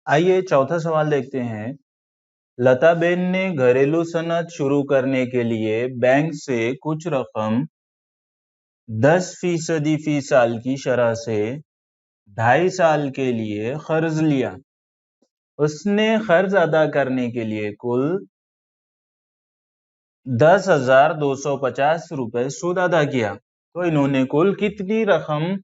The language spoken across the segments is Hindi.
आइए चौथा सवाल देखते हैं। लताबेन ने घरेलू सनद शुरू करने के लिए बैंक से कुछ रकम 10% फी साल की शरह से 2.5 साल के लिए कर्ज लिया। उसने कर्ज अदा करने के लिए कुल 10,250 रुपए सूद अदा किया। तो इन्होंने कुल कितनी रकम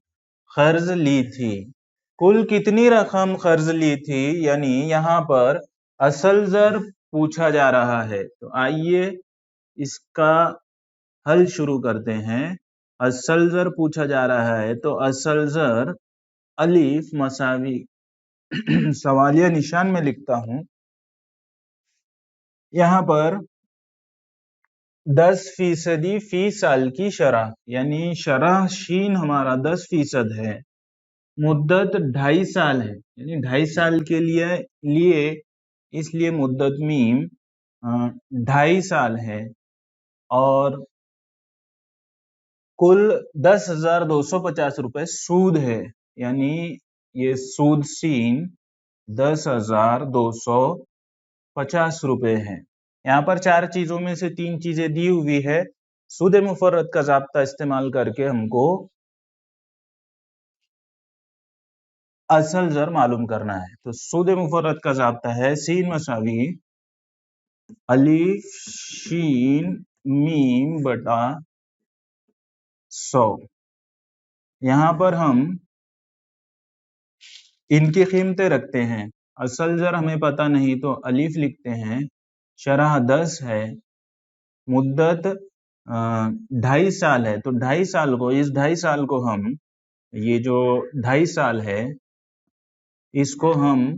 कर्ज ली थी? कुल कितनी रकम कर्ज ली थी, यानी यहाँ पर असल जर पूछा जा रहा है। तो आइए इसका हल शुरू करते हैं। असल जर पूछा जा रहा है तो असल जर अलीफ मसावी सवालिया निशान में लिखता हूं। यहाँ पर 10% फी साल की शरह, यानी शरह शीन हमारा 10% है। मुद्दत 2.5 साल है, यानी 2.5 साल के लिए इसलिए मुद्दत मीम 2.5 साल है। और कुल 10,250 रुपए सूद है, यानी ये सूद सीन 10,250 रुपए है। यहाँ पर 4 चीजों में से 3 चीजें दी हुई है। सूद मुफर्रद का ज़ाब्ता इस्तेमाल करके हमको असल जर मालूम करना है। तो सूद मुफर्रद का ज़ाब्ता है सीन मसावी अलीफ शीन मीम बटा 100। यहाँ पर हम इनकी कीमतें रखते हैं। असल जर हमें पता नहीं तो अलीफ लिखते हैं। शरह 10 है, मुद्दत 2.5 साल है। तो 2.5 साल को, इस 2.5 साल को हम, ये जो 2.5 साल है इसको हम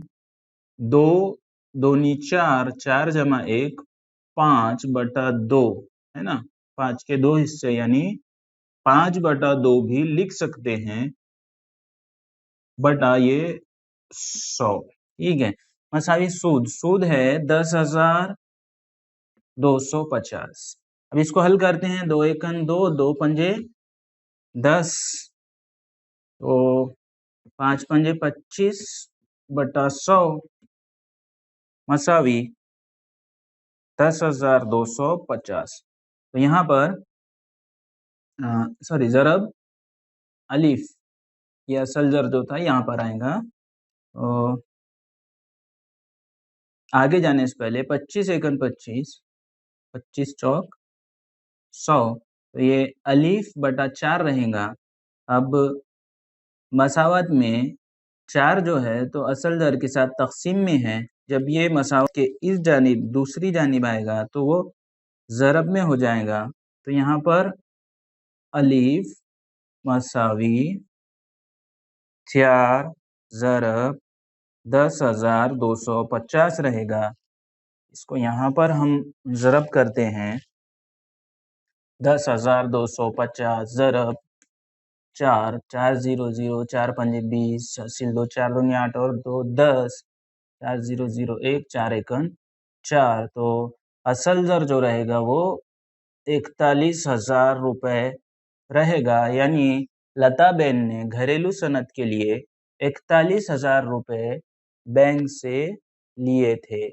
2 दूनी 4, 4 जमा 1 5 बटा 2 है ना, 5 के 2 हिस्से यानी 5 बटा 2 भी लिख सकते हैं, बटा ये 100। ठीक है। मसावी सूद है 10,250। अब इसको हल करते हैं। 2 एकन 2, 2 पंजे 10, तो 5 पंजे 25 बटा 100 मसावी 10,250। तो यहाँ पर सॉरी जरब अलीफ, ये असल जर जो था यहाँ पर आएगा। तो आगे जाने से पहले 25 एकन 25, 25 चौक 100, तो ये अलीफ बटा 4 रहेगा। अब मसावत में 4 जो है तो असल जर के साथ तकसीम में है। जब ये मसावत के इस जानिब दूसरी जानिब आएगा तो वो ज़रब में हो जाएगा। तो यहाँ पर अलीफ मसावी 4 ज़रब 10,250 रहेगा। इसको यहाँ पर हम ज़रब करते हैं। 10,250 ज़रब 4, 4 0 0, 4 पंजे 20, हासिल 2 4 दूनी 8 और 2 10, 4 0 0 1, 4 एकन 4। तो असल जर जो रहेगा वो 41,000 रुपए रहेगा, यानी लताबेन ने घरेलू सनद के लिए 41,000 रुपए बैंक से लिए थे।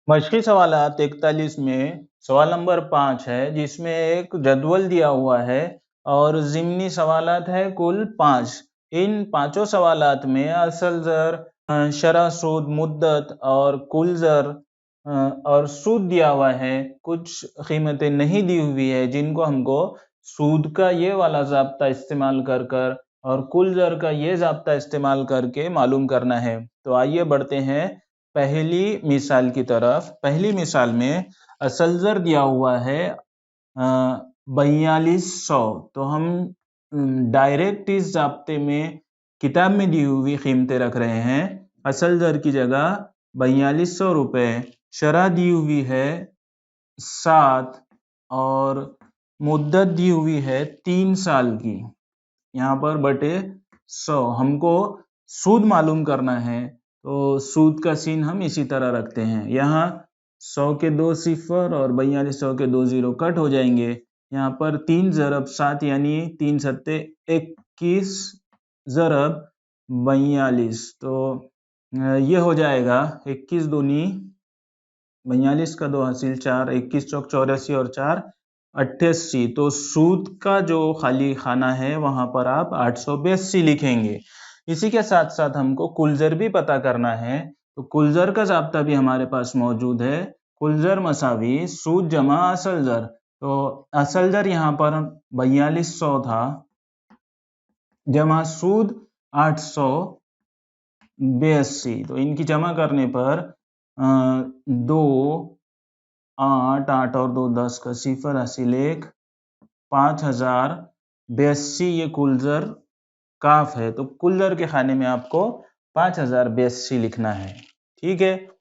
मशक़ी सवालात 41 में सवाल नंबर 5 है, जिसमें एक जदवल दिया हुआ है और ज़िमनी सवालात है कुल 5। इन पांचों सवालात में असल जर, शरह सूद, मुद्दत और कुल जर और सूद दिया हुआ है। कुछ कीमतें नहीं दी हुई है जिनको हमको सूद का ये वाला ज़ाब्ता इस्तेमाल कर और कुल जर का ये ज़ाब्ता इस्तेमाल करके मालूम करना है। तो आइए बढ़ते हैं पहली मिसाल की तरफ। पहली मिसाल में असल जर दिया हुआ है 4200। तो हम डायरेक्ट इस ज़ाब्ते में किताब में दी हुई कीमतें रख रहे हैं। असल जर की जगह 4200 रुपए, शरह दी हुई है 7 और मुद्दत दी हुई है 3 साल की, यहाँ पर बटे 100। हमको सूद मालूम करना है तो सूद का सीन हम इसी तरह रखते हैं। यहाँ 100 के 2 सिफर और 4200 के 2 जीरो कट हो जाएंगे। यहाँ पर 3 ज़रब 7 यानी 3 सत्ते 21 ज़रब 42, तो ये हो जाएगा 21 दूनी 42 का 2 हासिल 4, 21 चौक 84 और 4 88। तो सूद का जो खाली खाना है वहां पर आप 882 लिखेंगे। इसी के साथ साथ हमको कुलजर भी पता करना है, तो कुलजर का जाब्ता भी हमारे पास मौजूद है। कुलजर मसावी सूद जमा असल जर, तो असल जर यहाँ पर 4200 था जमा सूद 882, तो इनकी जमा करने पर 2 8 8 और 2 10 का 0 हासिल 1 5082 ये कुलजर काफ है। तो कुलजर के खाने में आपको 5082 लिखना है। ठीक है।